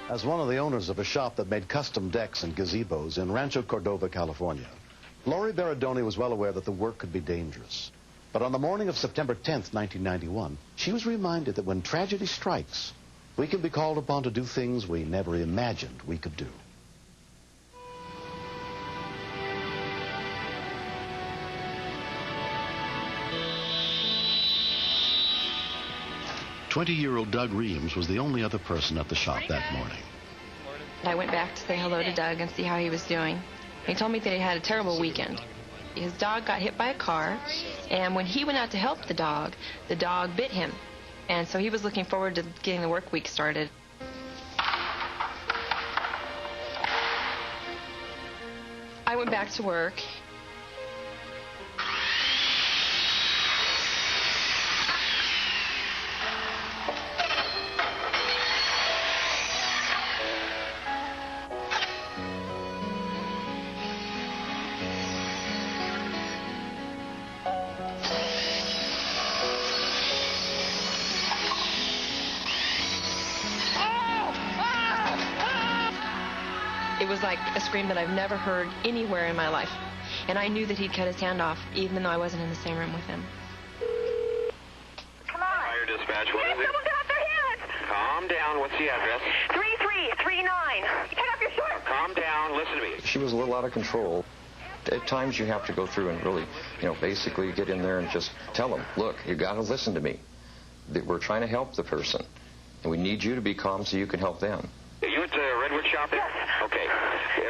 As one of the owners of a shop that made custom decks and gazebos in Rancho Cordova, California, Lori Berardoni was well aware that the work could be dangerous. But on the morning of September 10th, 1991, she was reminded that when tragedy strikes, we can be called upon to do things we never imagined we could do. 20-year-old Doug Reams was the only other person at the shop that morning. I went back to say hello to Doug and see how he was doing. He told me that he had a terrible weekend. His dog got hit by a car, and when he went out to help the dog bit him. And so he was looking forward to getting the work week started. I went back to work. It was like a scream that I've never heard anywhere in my life. And I knew that he'd cut his hand off, even though I wasn't in the same room with him. Come on. Fire dispatch, what is it? Someone got off their hands! Calm down. What's the address? 3339. Take off your shorts. Calm down. Listen to me. She was a little out of control. At times you have to go through and really, basically get in there and just tell them, look, you got to listen to me. We're trying to help the person, and we need you to be calm so you can help them. Are you at the Redwood shop? Yes. Okay.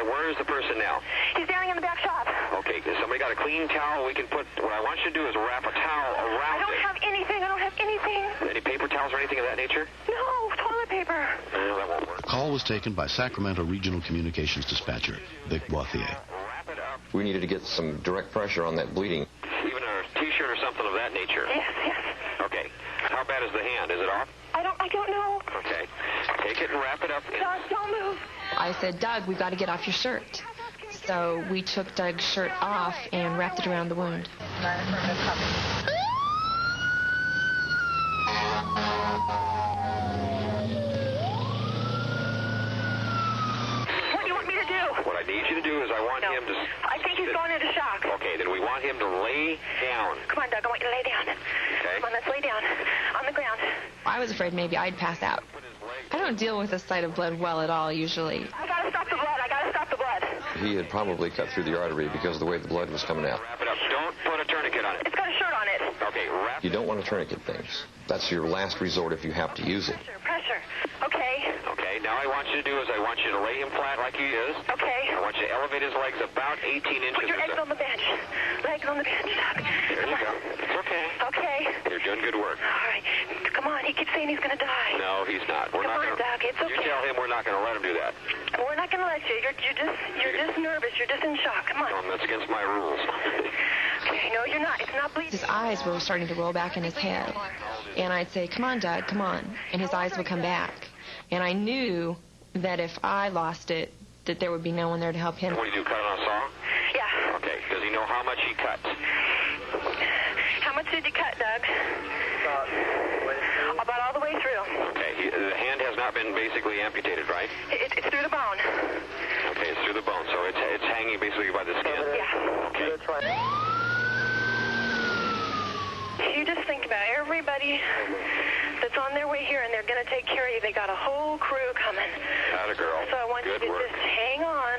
Where is the person now? He's standing in the back shop. Okay. Has somebody got a clean towel? We can put, what I want you to do is wrap a towel around I don't have anything. I don't have anything. Any paper towels or anything of that nature? No, toilet paper. That won't work. The call was taken by Sacramento Regional Communications Dispatcher, Vic Boithier. Wrap it up. We needed to get some direct pressure on that bleeding. Even a T-shirt or something of that nature? Yes, yes. Okay. How bad is the hand? Is it off? I don't know. Okay. Take it and wrap it up. Doug, don't move. I said, Doug, we've got to get off your shirt. So we took Doug's shirt off and wrapped it around the wound. What do you want me to do? What I need you to do is I want him to... I think he's gone into shock. Okay, then we want him to lay down. Come on, Doug, I want you to lay down. Okay. Come on, let's lay down on the ground. I was afraid maybe I'd pass out. I don't deal with the sight of blood well at all, usually. I got to stop the blood. I got to stop the blood. He had probably cut through the artery because of the way the blood was coming out. Wrap it up. Don't put a tourniquet on it. It's got a shirt on it. Okay, wrap. You don't want to tourniquet things. That's your last resort if you have to use it. Pressure. Okay. Okay, now I want you to do is I want you to lay him flat like he is. Okay. I want you to elevate his legs about 18 inches Put your or legs so. on the bench. Legs on the bench, Doug. There you go. It's okay. Okay. You're doing good work. All right. Come on. He keeps saying he's going to die. No, he's not. We're Come not on, gonna, Doug. It's okay. You tell him we're not going to let him do that. We're not going to let you. You're just nervous. You're just in shock. Come on. That's against my rules. Okay. No, you're not. It's not bleeding. His eyes were starting to roll back in his head. And I'd say, come on, Doug, come on. And his eyes would come back. And I knew that if I lost it, that there would be no one there to help him. What do you do, cut on a saw? Yeah. Okay. Does he know how much he cut? How much did you cut, Doug? About all the way through. Okay. The hand has not been basically amputated, right? It's through the bone. Okay, it's through the bone, so it's hanging basically by the skin. Yeah. Okay. You just think about everybody that's on their way here, and they're going to take care of you. They got a whole crew coming. Atta girl. So I want Good you to work. just hang on.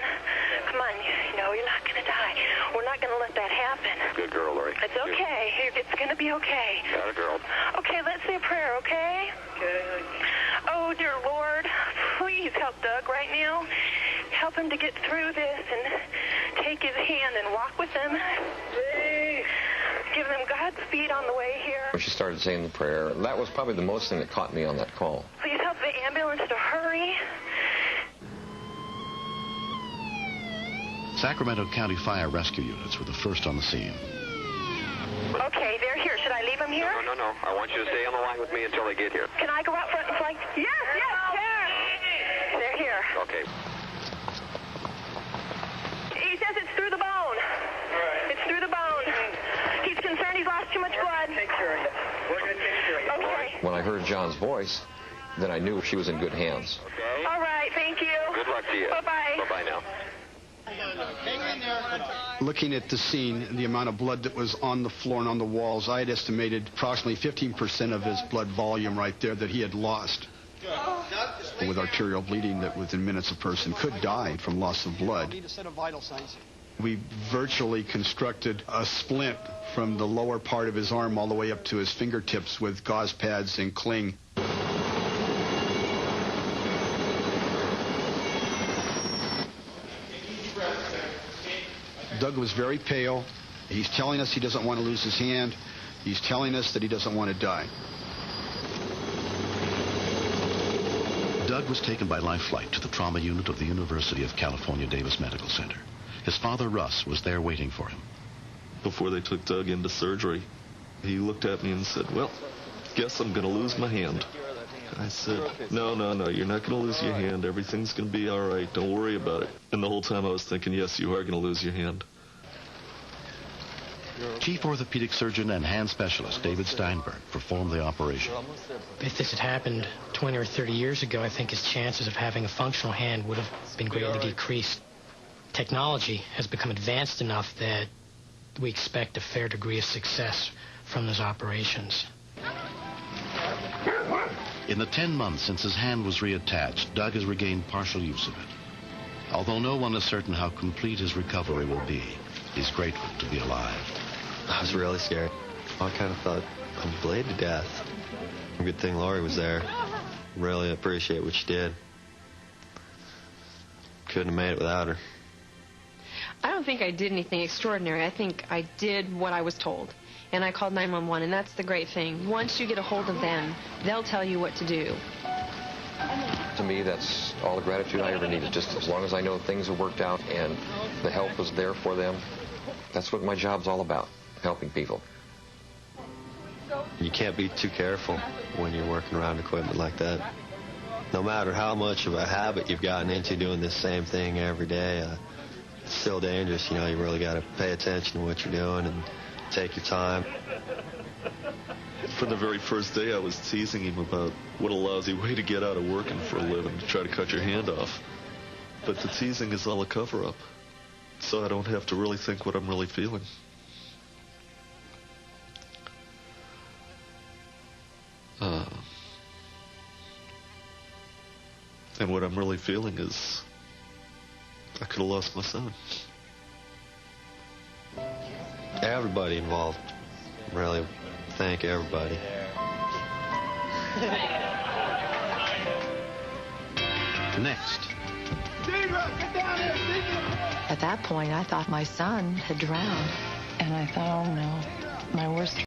Come on. You're not going to die. We're not going to let that happen. Good girl, Lori. It's okay. It's going to be okay. Atta girl. Okay, let's say a prayer, okay? Okay. Oh, dear Lord, please help Doug right now. Help him to get through this and take his hand and walk with him. Give them Godspeed on the way here. When she started saying the prayer, that was probably the most thing that caught me on that call. Please help the ambulance to hurry. Sacramento County Fire Rescue Units were the first on the scene. Okay, they're here. Should I leave them here? No. I want you to stay on the line with me until they get here. Can I go out front and flank? Yes. They're here. Okay. He says it's through the bone. It's through the bone. He's concerned he's lost too much blood. Take care of you. We're going to take care of you. Okay. When I heard John's voice, then I knew she was in good hands. Okay. All right, thank you. Good luck to you. Bye-bye. Bye-bye now. Looking at the scene, the amount of blood that was on the floor and on the walls, I had estimated approximately 15% of his blood volume right there that he had lost. With arterial bleeding that within minutes a person could die from loss of blood. We virtually constructed a splint from the lower part of his arm all the way up to his fingertips with gauze pads and cling. Doug was very pale. He's telling us he doesn't want to lose his hand. He's telling us that he doesn't want to die. Doug was taken by life flight to the trauma unit of the University of California Davis Medical Center. His father, Russ, was there waiting for him. Before they took Doug into surgery, he looked at me and said, "Well, guess I'm going to lose my hand." I said, no, you're not going to lose your hand. Everything's going to be all right. Don't worry about it. And the whole time I was thinking, yes, you are going to lose your hand. Chief orthopedic surgeon and hand specialist David Steinberg performed the operation. If this had happened 20 or 30 years ago, I think his chances of having a functional hand would have been greatly decreased. Technology has become advanced enough that we expect a fair degree of success from those operations. In the 10 months since his hand was reattached, Doug has regained partial use of it. Although no one is certain how complete his recovery will be, he's grateful to be alive. I was really scared. I kind of thought I'd bleed to death. Good thing Laurie was there. Really appreciate what she did. Couldn't have made it without her. I don't think I did anything extraordinary. I think I did what I was told. And I called 911, and that's the great thing. Once you get a hold of them, they'll tell you what to do. To me, that's all the gratitude I ever needed. Just as long as I know things have worked out and the help was there for them, that's what my job's all about, helping people. You can't be too careful when you're working around equipment like that. No matter how much of a habit you've gotten into doing this same thing every day, it's still dangerous. You know, you really got to pay attention to what you're doing and take your time. From the very first day, I was teasing him about what a lousy way to get out of working for a living, to try to cut your hand off. But the teasing is all a cover-up, so I don't have to really think what I'm really feeling. And what I'm really feeling is I could have lost my son. Everybody involved. Really thank everybody. Next. At that point, I thought my son had drowned. And I thought, oh no, my worst